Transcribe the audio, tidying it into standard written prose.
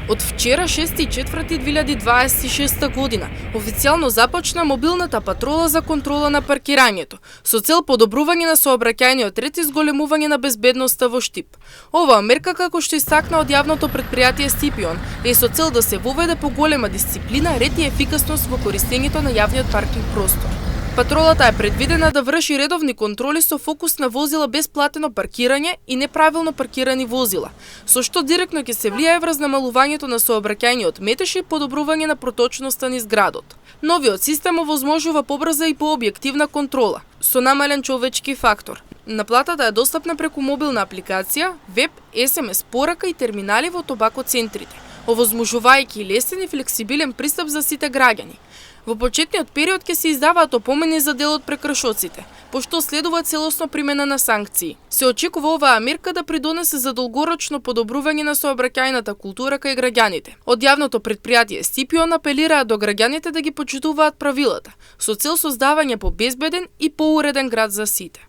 Од вчера 6.4.2026 година официјално започна мобилната патрола за контрола на паркирањето, со цел подобрување на сообраќајниот ред и зголемување на безбедноста во Штип. Оваа мерка, како што истакна од јавното претпријатие Стипион, е со цел да се воведе поголема дисциплина, ред и ефикасност во користењето на јавниот паркинг простор. Патролата е предвидена да врши редовни контроли со фокус на возила без платено паркирање и неправилно паркирани возила, со што директно ќе се влијае врз намалувањето на сообраќајниот метеж и подобрување на проточноста низ градот. Новиот систем овозможува побрза и пообјективна контрола, со намален човечки фактор. Наплатата е достапна преку мобилна апликација, веб, SMS порака и терминали во тобакоцентрите, овозможувајќи лесен и флексибилен пристап за сите граѓани. Во почетниот период ќе се издаваат опомени за дел од прекршоците, пошто следува целосно примена на санкции. Се очекува оваа мерка да придонесе за долгорочно подобрување на сообраќајната култура кај граѓаните. Од јавното претпријатие Стипион апелираа до граѓаните да ги почитуваат правилата, со цел создавање побезбеден и поуреден град за сите.